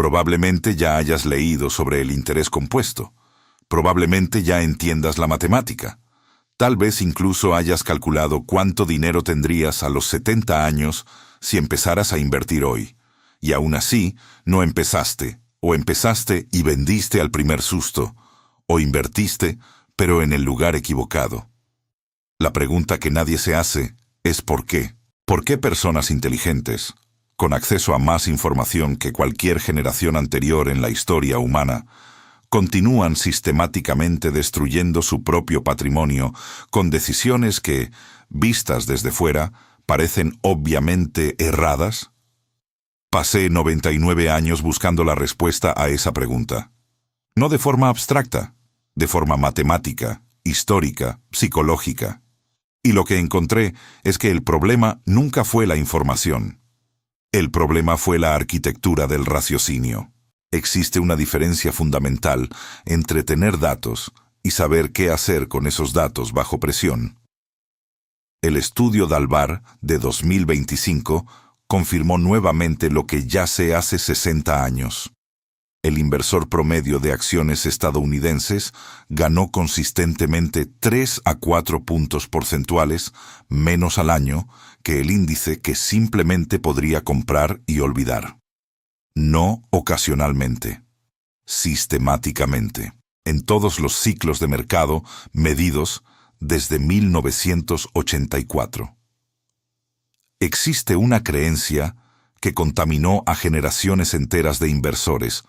Probablemente ya hayas leído sobre el interés compuesto. Probablemente ya entiendas la matemática. Tal vez incluso hayas calculado cuánto dinero tendrías a los 70 años si empezaras a invertir hoy. Y aún así, no empezaste, o empezaste y vendiste al primer susto, o invertiste, pero en el lugar equivocado. La pregunta que nadie se hace es ¿por qué? ¿Por qué personas inteligentes, con acceso a más información que cualquier generación anterior en la historia humana, continúan sistemáticamente destruyendo su propio patrimonio con decisiones que, vistas desde fuera, parecen obviamente erradas? Pasé 99 años buscando la respuesta a esa pregunta. No de forma abstracta, de forma matemática, histórica, psicológica. Y lo que encontré es que el problema nunca fue la información. El problema fue la arquitectura del raciocinio. Existe una diferencia fundamental entre tener datos y saber qué hacer con esos datos bajo presión. El estudio Dalbar de 2025 confirmó nuevamente lo que ya sé hace 60 años. El inversor promedio de acciones estadounidenses ganó consistentemente 3 a 4 puntos porcentuales menos al año que el índice que simplemente podría comprar y olvidar. No ocasionalmente, sistemáticamente, en todos los ciclos de mercado medidos desde 1984. Existe una creencia que contaminó a generaciones enteras de inversores,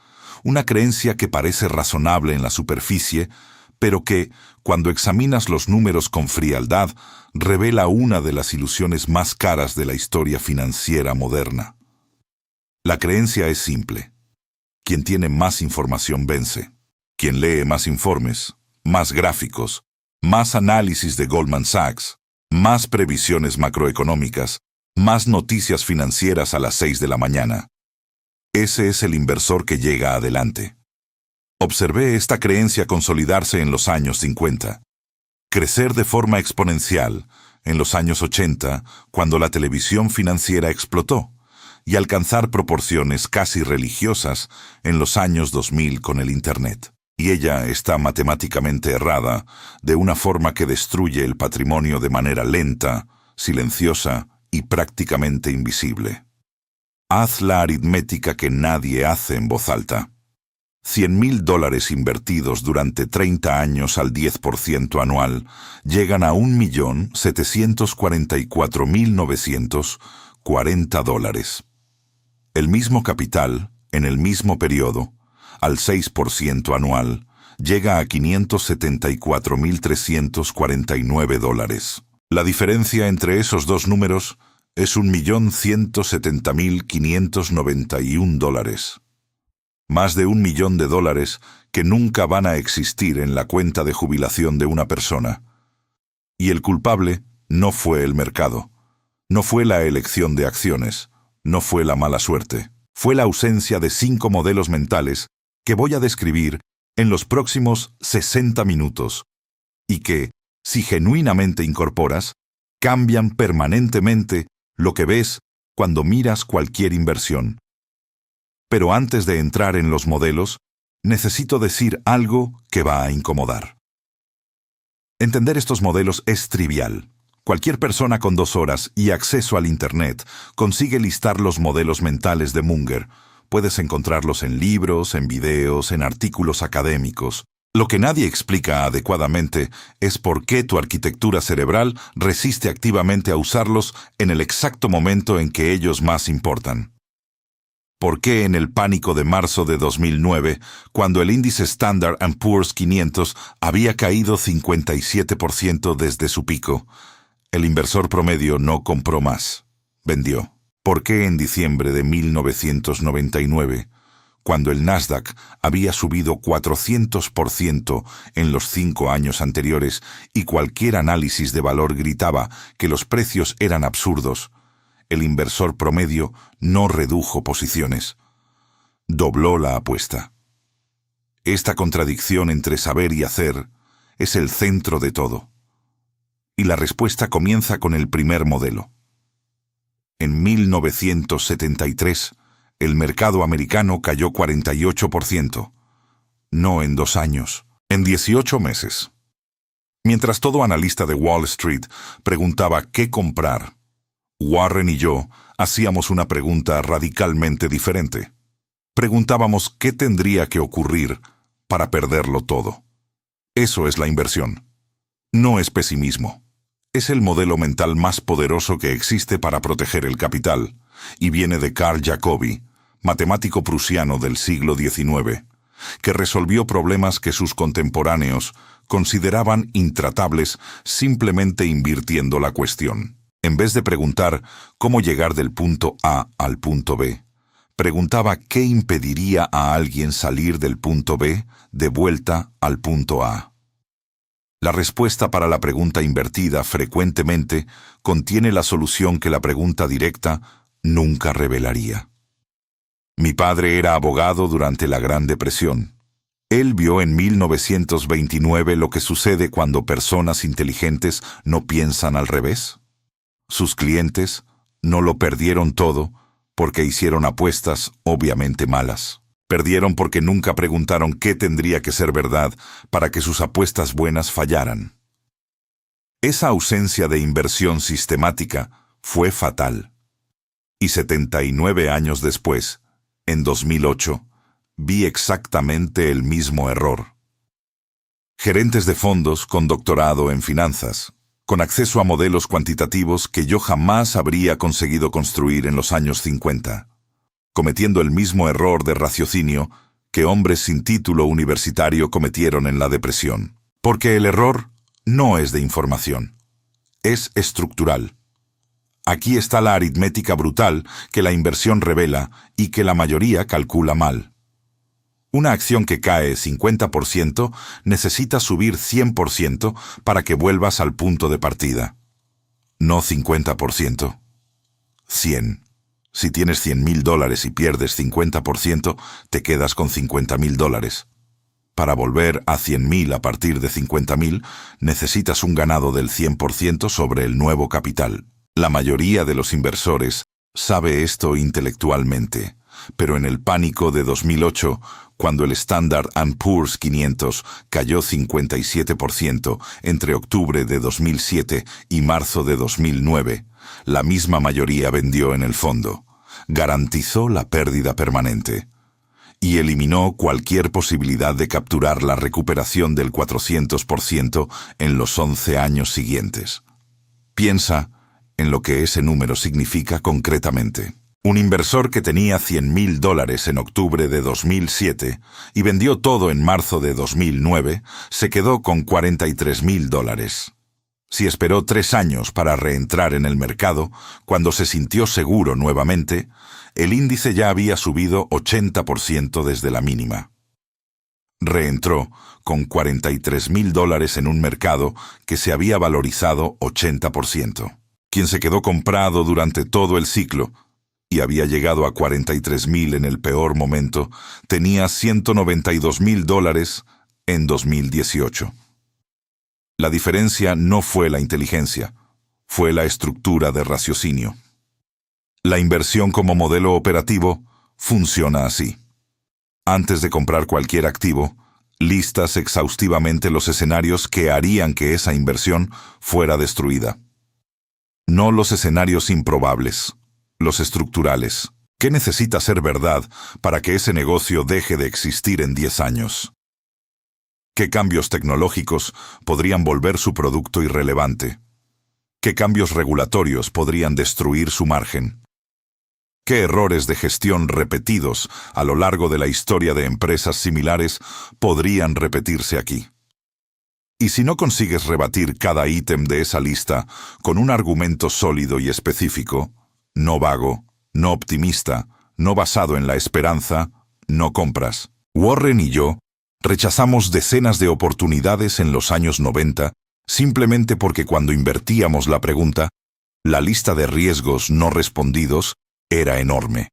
una creencia que parece razonable en la superficie, pero que, cuando examinas los números con frialdad, revela una de las ilusiones más caras de la historia financiera moderna. La creencia es simple. Quien tiene más información vence. Quien lee más informes, más gráficos, más análisis de Goldman Sachs, más previsiones macroeconómicas, más noticias financieras a las 6 de la mañana. Ese es el inversor que llega adelante. Observé esta creencia consolidarse en los años 50, crecer de forma exponencial en los años 80, cuando la televisión financiera explotó, y alcanzar proporciones casi religiosas en los años 2000 con el Internet. Y ella está matemáticamente errada, de una forma que destruye el patrimonio de manera lenta, silenciosa y prácticamente invisible. Haz la aritmética que nadie hace en voz alta. $100,000 invertidos durante 30 años al 10% anual llegan a $1,744,940. El mismo capital, en el mismo periodo, al 6% anual, llega a $574,349. La diferencia entre esos dos números es $1,170,591. Más de $1 millón que nunca van a existir en la cuenta de jubilación de una persona. Y el culpable no fue el mercado, no fue la elección de acciones, no fue la mala suerte, fue la ausencia de 5 modelos mentales que voy a describir en los próximos 60 minutos, y que, si genuinamente incorporas, cambian permanentemente lo que ves cuando miras cualquier inversión. Pero antes de entrar en los modelos, necesito decir algo que va a incomodar. Entender estos modelos es trivial. Cualquier persona con 2 horas y acceso al Internet consigue listar los modelos mentales de Munger. Puedes encontrarlos en libros, en videos, en artículos académicos. Lo que nadie explica adecuadamente es por qué tu arquitectura cerebral resiste activamente a usarlos en el exacto momento en que ellos más importan. ¿Por qué en el pánico de marzo de 2009, cuando el índice Standard & Poor's 500 había caído 57% desde su pico, el inversor promedio no compró más, vendió? ¿Por qué en diciembre de 1999, cuando el Nasdaq había subido 400% en los 5 años anteriores y cualquier análisis de valor gritaba que los precios eran absurdos, el inversor promedio no redujo posiciones, dobló la apuesta? Esta contradicción entre saber y hacer es el centro de todo. Y la respuesta comienza con el primer modelo. En 1973, el mercado americano cayó 48%. No en 2 años, en 18 meses. Mientras todo analista de Wall Street preguntaba qué comprar, Warren y yo hacíamos una pregunta radicalmente diferente. Preguntábamos qué tendría que ocurrir para perderlo todo. Eso es la inversión. No es pesimismo. Es el modelo mental más poderoso que existe para proteger el capital, y viene de Carl Jacobi, matemático prusiano del siglo XIX, que resolvió problemas que sus contemporáneos consideraban intratables simplemente invirtiendo la cuestión. En vez de preguntar cómo llegar del punto A al punto B, preguntaba qué impediría a alguien salir del punto B de vuelta al punto A. La respuesta para la pregunta invertida frecuentemente contiene la solución que la pregunta directa nunca revelaría. Mi padre era abogado durante la Gran Depresión. Él vio en 1929 lo que sucede cuando personas inteligentes no piensan al revés. Sus clientes no lo perdieron todo porque hicieron apuestas obviamente malas. Perdieron porque nunca preguntaron qué tendría que ser verdad para que sus apuestas buenas fallaran. Esa ausencia de inversión sistemática fue fatal. Y 79 años después, en 2008, vi exactamente el mismo error. Gerentes de fondos con doctorado en finanzas, con acceso a modelos cuantitativos que yo jamás habría conseguido construir en los años 50, cometiendo el mismo error de raciocinio que hombres sin título universitario cometieron en la depresión. Porque el error no es de información, es estructural. Aquí está la aritmética brutal que la inversión revela y que la mayoría calcula mal. Una acción que cae 50% necesita subir 100% para que vuelvas al punto de partida. No 50%. 100. Si tienes $100,000 y pierdes 50%, te quedas con $50,000. Para volver a 100,000 a partir de 50,000, necesitas un ganado del 100% sobre el nuevo capital. La mayoría de los inversores sabe esto intelectualmente, pero en el pánico de 2008, cuando el Standard & Poor's 500 cayó 57% entre octubre de 2007 y marzo de 2009, la misma mayoría vendió en el fondo, garantizó la pérdida permanente y eliminó cualquier posibilidad de capturar la recuperación del 400% en los 11 años siguientes. Piensa en lo que ese número significa concretamente. Un inversor que tenía $100,000 en octubre de 2007 y vendió todo en marzo de 2009, se quedó con $43,000. Si esperó 3 años para reentrar en el mercado, cuando se sintió seguro nuevamente, el índice ya había subido 80% desde la mínima. Reentró con $43,000 en un mercado que se había valorizado 80%. Quien se quedó comprado durante todo el ciclo y había llegado a 43,000 en el peor momento, tenía $192,000 en 2018. La diferencia no fue la inteligencia, fue la estructura de raciocinio. La inversión como modelo operativo funciona así. Antes de comprar cualquier activo, listas exhaustivamente los escenarios que harían que esa inversión fuera destruida. No los escenarios improbables, los estructurales. ¿Qué necesita ser verdad para que ese negocio deje de existir en 10 años? ¿Qué cambios tecnológicos podrían volver su producto irrelevante? ¿Qué cambios regulatorios podrían destruir su margen? ¿Qué errores de gestión repetidos a lo largo de la historia de empresas similares podrían repetirse aquí? Y si no consigues rebatir cada ítem de esa lista con un argumento sólido y específico, no vago, no optimista, no basado en la esperanza, no compras. Warren y yo rechazamos decenas de oportunidades en los años 90 simplemente porque cuando invertíamos la pregunta, la lista de riesgos no respondidos era enorme.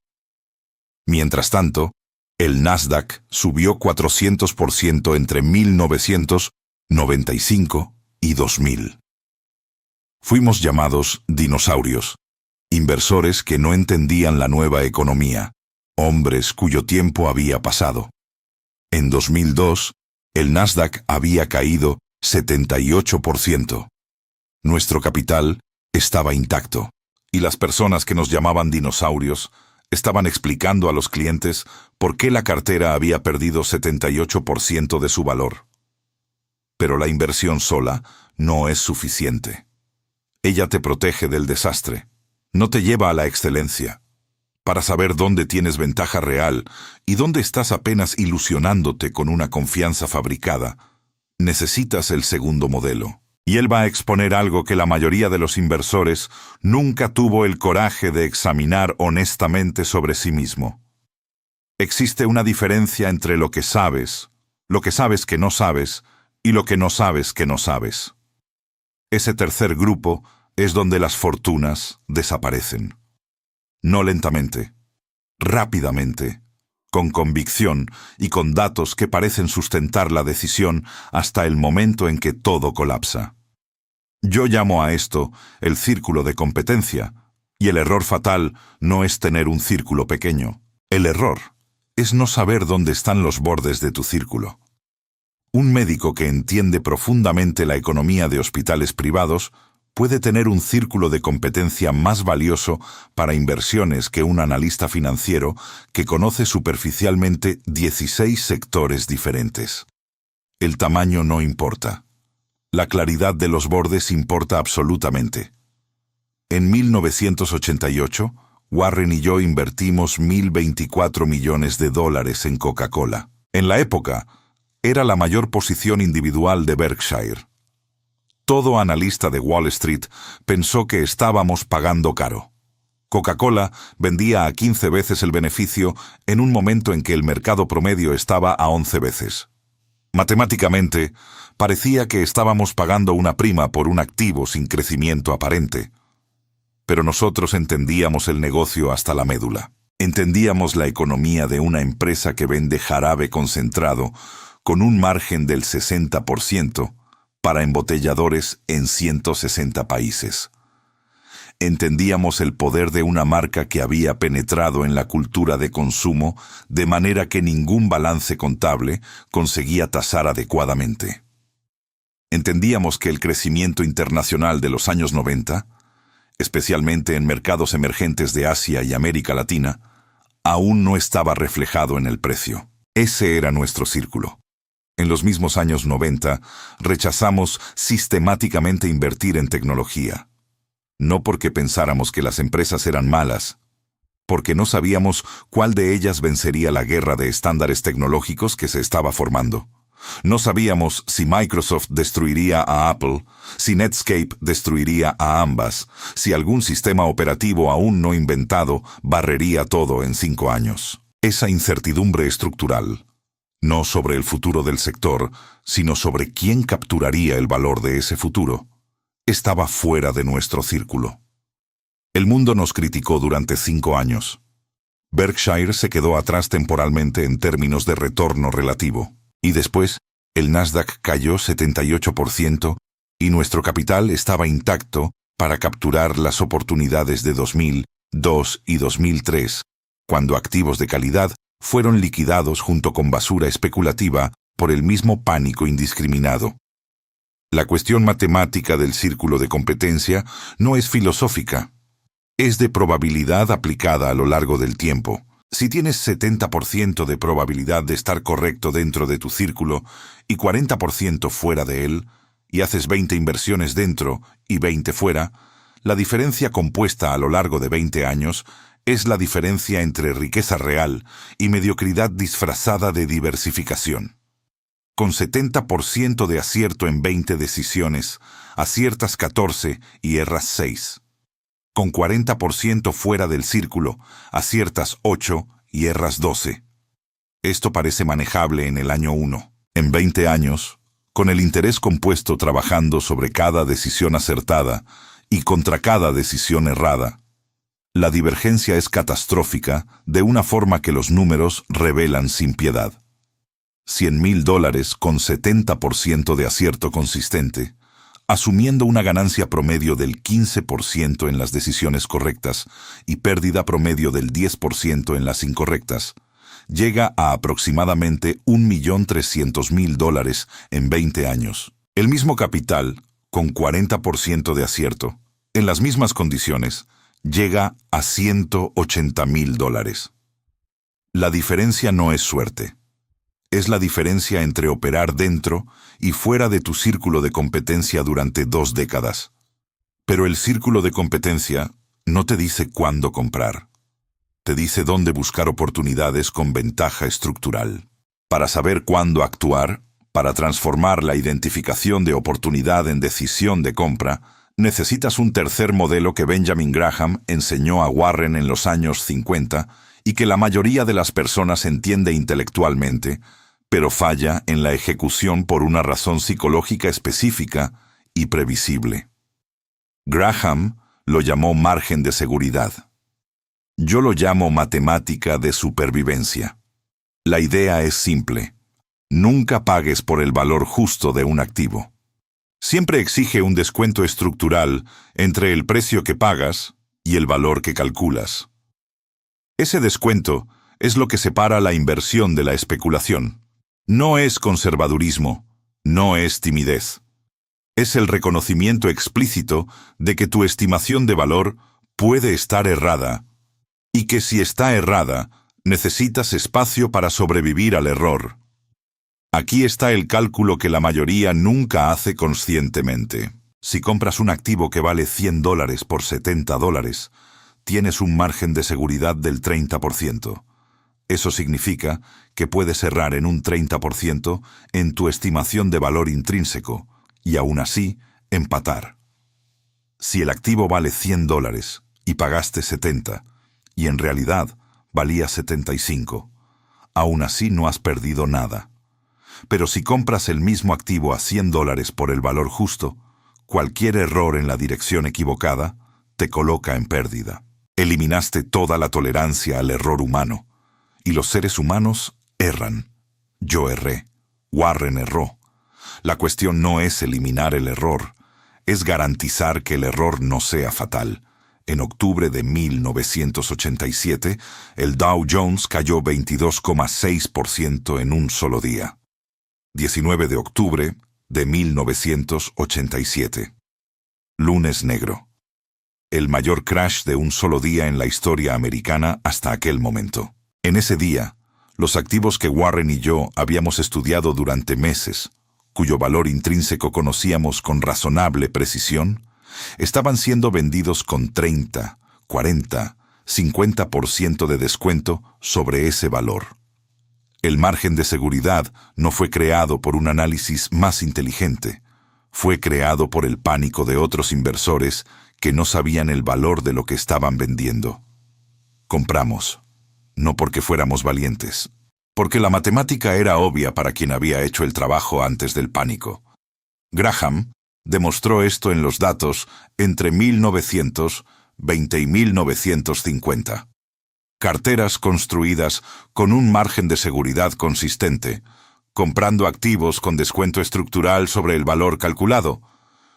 Mientras tanto, el Nasdaq subió 400% entre 1995 y 2000. Fuimos llamados dinosaurios, inversores que no entendían la nueva economía, hombres cuyo tiempo había pasado. En 2002, el Nasdaq había caído 78%. Nuestro capital estaba intacto, y las personas que nos llamaban dinosaurios estaban explicando a los clientes por qué la cartera había perdido 78% de su valor. Pero la inversión sola no es suficiente. Ella te protege del desastre, no te lleva a la excelencia. Para saber dónde tienes ventaja real y dónde estás apenas ilusionándote con una confianza fabricada, necesitas el segundo modelo. Y él va a exponer algo que la mayoría de los inversores nunca tuvo el coraje de examinar honestamente sobre sí mismo. Existe una diferencia entre lo que sabes que no sabes, y lo que no sabes que no sabes. Ese tercer grupo es donde las fortunas desaparecen. No lentamente, rápidamente, con convicción y con datos que parecen sustentar la decisión hasta el momento en que todo colapsa. Yo llamo a esto el círculo de competencia, y el error fatal no es tener un círculo pequeño. El error es no saber dónde están los bordes de tu círculo. Un médico que entiende profundamente la economía de hospitales privados puede tener un círculo de competencia más valioso para inversiones que un analista financiero que conoce superficialmente 16 sectores diferentes. El tamaño no importa. La claridad de los bordes importa absolutamente. En 1988, Warren y yo invertimos $1.024 millones en Coca-Cola. En la época, era la mayor posición individual de Berkshire. Todo analista de Wall Street pensó que estábamos pagando caro. Coca-Cola vendía a 15 veces el beneficio en un momento en que el mercado promedio estaba a 11 veces. Matemáticamente, parecía que estábamos pagando una prima por un activo sin crecimiento aparente. Pero nosotros entendíamos el negocio hasta la médula. Entendíamos la economía de una empresa que vende jarabe concentrado con un margen del 60% para embotelladores en 160 países. Entendíamos el poder de una marca que había penetrado en la cultura de consumo de manera que ningún balance contable conseguía tasar adecuadamente. Entendíamos que el crecimiento internacional de los años 90, especialmente en mercados emergentes de Asia y América Latina, aún no estaba reflejado en el precio. Ese era nuestro círculo. En los mismos años 90, rechazamos sistemáticamente invertir en tecnología. No porque pensáramos que las empresas eran malas, porque no sabíamos cuál de ellas vencería la guerra de estándares tecnológicos que se estaba formando. No sabíamos si Microsoft destruiría a Apple, si Netscape destruiría a ambas, si algún sistema operativo aún no inventado barrería todo en 5 años. Esa incertidumbre estructural, no sobre el futuro del sector, sino sobre quién capturaría el valor de ese futuro, estaba fuera de nuestro círculo. El mundo nos criticó durante 5 años. Berkshire se quedó atrás temporalmente en términos de retorno relativo. Y después, el Nasdaq cayó 78% y nuestro capital estaba intacto para capturar las oportunidades de 2002 y 2003, cuando activos de calidad fueron liquidados junto con basura especulativa por el mismo pánico indiscriminado. La cuestión matemática del círculo de competencia no es filosófica, es de probabilidad aplicada a lo largo del tiempo. Si tienes 70% de probabilidad de estar correcto dentro de tu círculo y 40% fuera de él, y haces 20 inversiones dentro y 20 fuera, la diferencia compuesta a lo largo de 20 años es la diferencia entre riqueza real y mediocridad disfrazada de diversificación. Con 70% de acierto en 20 decisiones, aciertas 14 y erras 6. Con 40% fuera del círculo, aciertas 8 y erras 12. Esto parece manejable en el año 1. En 20 años, con el interés compuesto trabajando sobre cada decisión acertada y contra cada decisión errada, la divergencia es catastrófica de una forma que los números revelan sin piedad. $100,000 con 70% de acierto consistente, asumiendo una ganancia promedio del 15% en las decisiones correctas y pérdida promedio del 10% en las incorrectas, llega a aproximadamente $1.300.000 en 20 años. El mismo capital, con 40% de acierto, en las mismas condiciones, llega a $180.000. La diferencia no es suerte. Es la diferencia entre operar dentro y fuera de tu círculo de competencia durante 2 décadas. Pero el círculo de competencia no te dice cuándo comprar. Te dice dónde buscar oportunidades con ventaja estructural. Para saber cuándo actuar, para transformar la identificación de oportunidad en decisión de compra, necesitas un tercer modelo que Benjamin Graham enseñó a Warren en los años 50 y que la mayoría de las personas entiende intelectualmente, pero falla en la ejecución por una razón psicológica específica y previsible. Graham lo llamó margen de seguridad. Yo lo llamo matemática de supervivencia. La idea es simple. Nunca pagues por el valor justo de un activo. Siempre exige un descuento estructural entre el precio que pagas y el valor que calculas. Ese descuento es lo que separa la inversión de la especulación. No es conservadurismo, no es timidez. Es el reconocimiento explícito de que tu estimación de valor puede estar errada y que si está errada, necesitas espacio para sobrevivir al error. Aquí está el cálculo que la mayoría nunca hace conscientemente. Si compras un activo que vale $100 por $70, tienes un margen de seguridad del 30%. Eso significa que puedes errar en un 30% en tu estimación de valor intrínseco y aún así empatar. Si el activo vale $100 y pagaste 70 y en realidad valía 75, aún así no has perdido nada. Pero si compras el mismo activo a $100 por el valor justo, cualquier error en la dirección equivocada te coloca en pérdida. Eliminaste toda la tolerancia al error humano. Y los seres humanos erran. Yo erré. Warren erró. La cuestión no es eliminar el error, es garantizar que el error no sea fatal. En octubre de 1987, el Dow Jones cayó 22,6% en un solo día. 19 de octubre de 1987. Lunes negro. El mayor crash de un solo día en la historia americana hasta aquel momento. En ese día, los activos que Warren y yo habíamos estudiado durante meses, cuyo valor intrínseco conocíamos con razonable precisión, estaban siendo vendidos con 30, 40, 50% de descuento sobre ese valor. El margen de seguridad no fue creado por un análisis más inteligente, fue creado por el pánico de otros inversores que no sabían el valor de lo que estaban vendiendo. Compramos, no porque fuéramos valientes, porque la matemática era obvia para quien había hecho el trabajo antes del pánico. Graham demostró esto en los datos entre 1920 y 1950. Carteras construidas con un margen de seguridad consistente, comprando activos con descuento estructural sobre el valor calculado,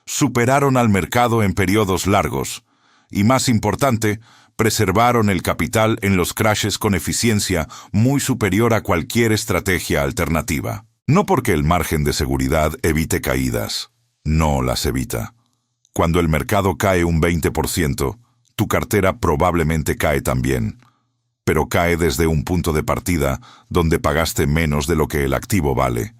superaron al mercado en periodos largos y, más importante, preservaron el capital en los crashes con eficiencia muy superior a cualquier estrategia alternativa. No porque el margen de seguridad evite caídas, no las evita. Cuando el mercado cae un 20%, tu cartera probablemente cae también, pero cae desde un punto de partida donde pagaste menos de lo que el activo vale.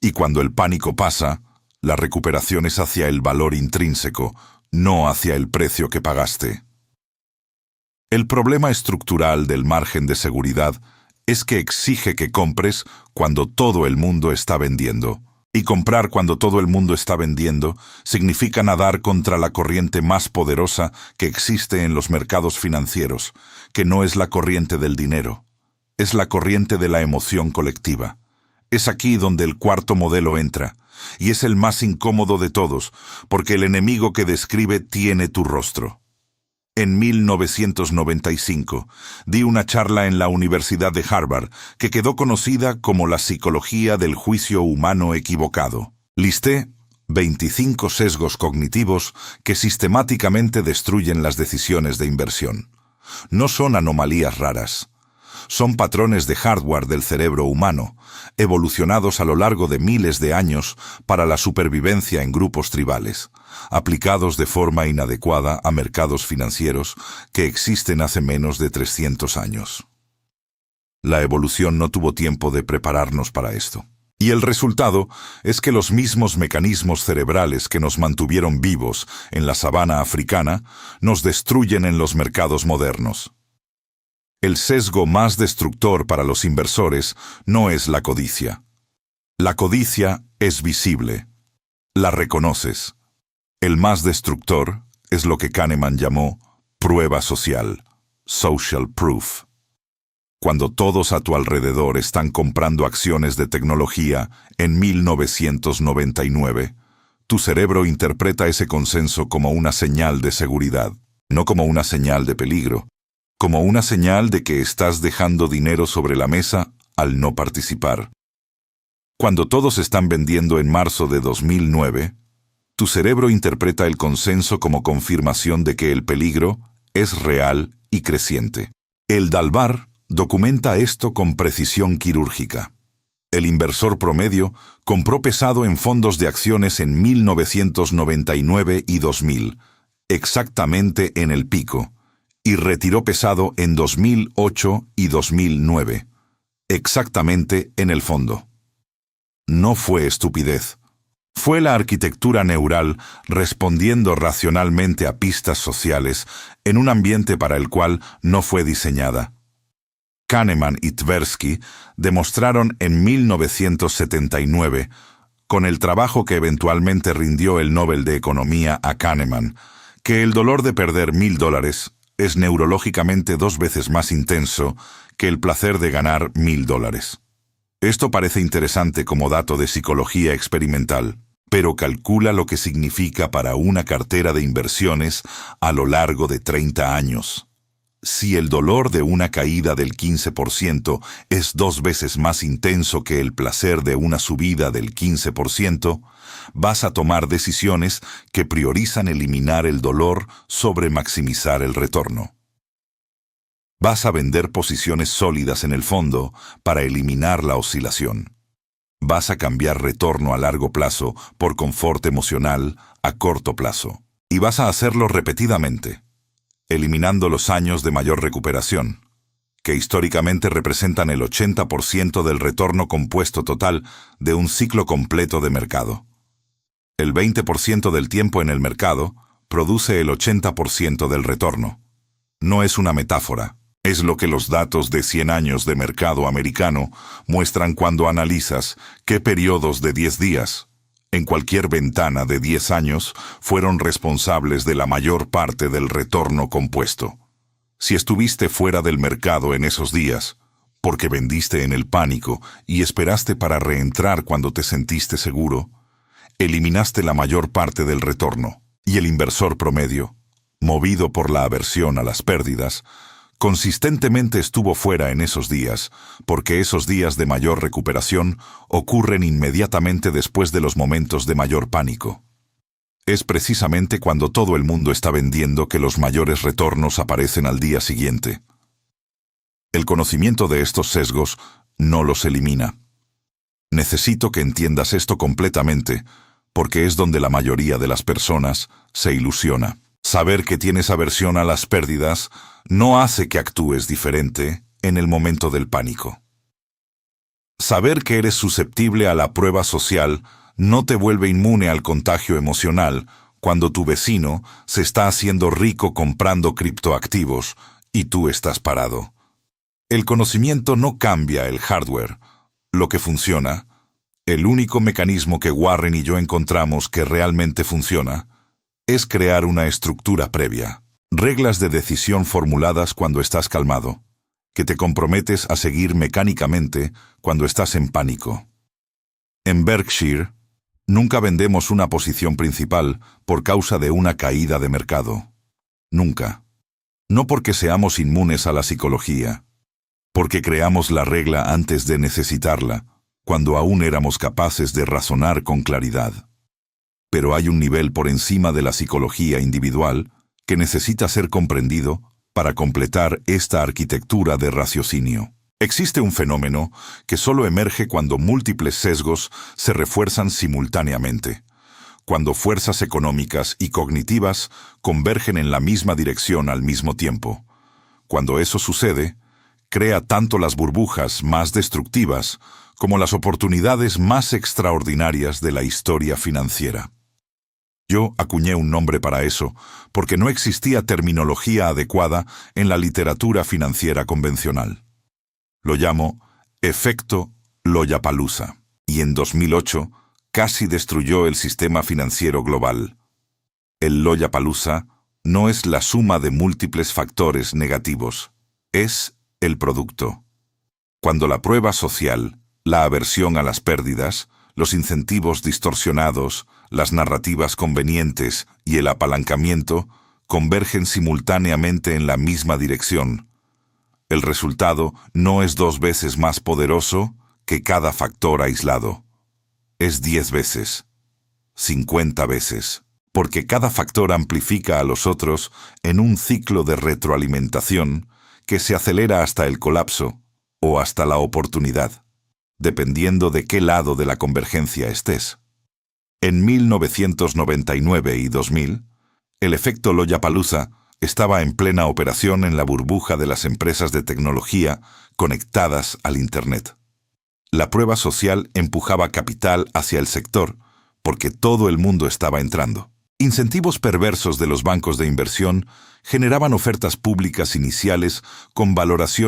Y cuando el pánico pasa, la recuperación es hacia el valor intrínseco, no hacia el precio que pagaste. El problema estructural del margen de seguridad es que exige que compres cuando todo el mundo está vendiendo. Y comprar cuando todo el mundo está vendiendo significa nadar contra la corriente más poderosa que existe en los mercados financieros, que no es la corriente del dinero, es la corriente de la emoción colectiva. Es aquí donde el cuarto modelo entra, y es el más incómodo de todos, porque el enemigo que describe tiene tu rostro. En 1995, di una charla en la Universidad de Harvard que quedó conocida como la psicología del juicio humano equivocado. Listé 25 sesgos cognitivos que sistemáticamente destruyen las decisiones de inversión. No son anomalías raras. Son patrones de hardware del cerebro humano, evolucionados a lo largo de miles de años para la supervivencia en grupos tribales, aplicados de forma inadecuada a mercados financieros que existen hace menos de 300 años. La evolución no tuvo tiempo de prepararnos para esto. Y el resultado es que los mismos mecanismos cerebrales que nos mantuvieron vivos en la sabana africana nos destruyen en los mercados modernos. El sesgo más destructor para los inversores no es la codicia. La codicia es visible. La reconoces. El más destructor es lo que Kahneman llamó prueba social, social proof. Cuando todos a tu alrededor están comprando acciones de tecnología en 1999, tu cerebro interpreta ese consenso como una señal de seguridad, no como una señal de peligro, como una señal de que estás dejando dinero sobre la mesa al no participar. Cuando todos están vendiendo en marzo de 2009, tu cerebro interpreta el consenso como confirmación de que el peligro es real y creciente. El Dalbar documenta esto con precisión quirúrgica. El inversor promedio compró pesado en fondos de acciones en 1999 y 2000, exactamente en el pico, y retiró pesado en 2008 y 2009, exactamente en el fondo. No fue estupidez. Fue la arquitectura neural respondiendo racionalmente a pistas sociales en un ambiente para el cual no fue diseñada. Kahneman y Tversky demostraron en 1979, con el trabajo que eventualmente rindió el Nobel de Economía a Kahneman, que el dolor de perder $1000 es neurológicamente 2 veces más intenso que el placer de ganar $1000. Esto parece interesante como dato de psicología experimental, pero calcula lo que significa para una cartera de inversiones a lo largo de 30 años. Si el dolor de una caída del 15% es 2 veces más intenso que el placer de una subida del 15%, vas a tomar decisiones que priorizan eliminar el dolor sobre maximizar el retorno. Vas a vender posiciones sólidas en el fondo para eliminar la oscilación. Vas a cambiar retorno a largo plazo por confort emocional a corto plazo. Y vas a hacerlo repetidamente, eliminando los años de mayor recuperación, que históricamente representan el 80% del retorno compuesto total de un ciclo completo de mercado. El 20% del tiempo en el mercado produce el 80% del retorno. No es una metáfora, es lo que los datos de 100 años de mercado americano muestran cuando analizas qué periodos de 10 días, en cualquier ventana de 10 años, fueron responsables de la mayor parte del retorno compuesto. Si estuviste fuera del mercado en esos días, porque vendiste en el pánico y esperaste para reentrar cuando te sentiste seguro, eliminaste la mayor parte del retorno, y el inversor promedio, movido por la aversión a las pérdidas, consistentemente estuvo fuera en esos días, porque esos días de mayor recuperación ocurren inmediatamente después de los momentos de mayor pánico. Es precisamente cuando todo el mundo está vendiendo que los mayores retornos aparecen al día siguiente. El conocimiento de estos sesgos no los elimina. Necesito que entiendas esto completamente, porque es donde la mayoría de las personas se ilusiona. Saber que tienes aversión a las pérdidas no hace que actúes diferente en el momento del pánico. Saber que eres susceptible a la prueba social no te vuelve inmune al contagio emocional cuando tu vecino se está haciendo rico comprando criptoactivos y tú estás parado. El conocimiento no cambia el hardware. Lo que funciona, el único mecanismo que Warren y yo encontramos que realmente funciona, es crear una estructura previa, reglas de decisión formuladas cuando estás calmado, que te comprometes a seguir mecánicamente cuando estás en pánico. En Berkshire, nunca vendemos una posición principal por causa de una caída de mercado. Nunca. No porque seamos inmunes a la psicología, porque creamos la regla antes de necesitarla, cuando aún éramos capaces de razonar con claridad. Pero hay un nivel por encima de la psicología individual que necesita ser comprendido para completar esta arquitectura de raciocinio. Existe un fenómeno que solo emerge cuando múltiples sesgos se refuerzan simultáneamente, cuando fuerzas económicas y cognitivas convergen en la misma dirección al mismo tiempo. Cuando eso sucede, crea tanto las burbujas más destructivas como las oportunidades más extraordinarias de la historia financiera. Yo acuñé un nombre para eso, porque no existía terminología adecuada en la literatura financiera convencional. Lo llamo efecto Lollapalooza, y en 2008 casi destruyó el sistema financiero global. El Lollapalooza no es la suma de múltiples factores negativos, es el producto. Cuando la prueba social, la aversión a las pérdidas, los incentivos distorsionados, las narrativas convenientes y el apalancamiento convergen simultáneamente en la misma dirección, el resultado no es 2 veces más poderoso que cada factor aislado. Es 10 veces, 50 veces, porque cada factor amplifica a los otros en un ciclo de retroalimentación que se acelera hasta el colapso o hasta la oportunidad, dependiendo de qué lado de la convergencia estés. En 1999 y 2000, el efecto Lollapalooza estaba en plena operación en la burbuja de las empresas de tecnología conectadas al Internet. La prueba social empujaba capital hacia el sector porque todo el mundo estaba entrando. Incentivos perversos de los bancos de inversión generaban ofertas públicas iniciales con valoración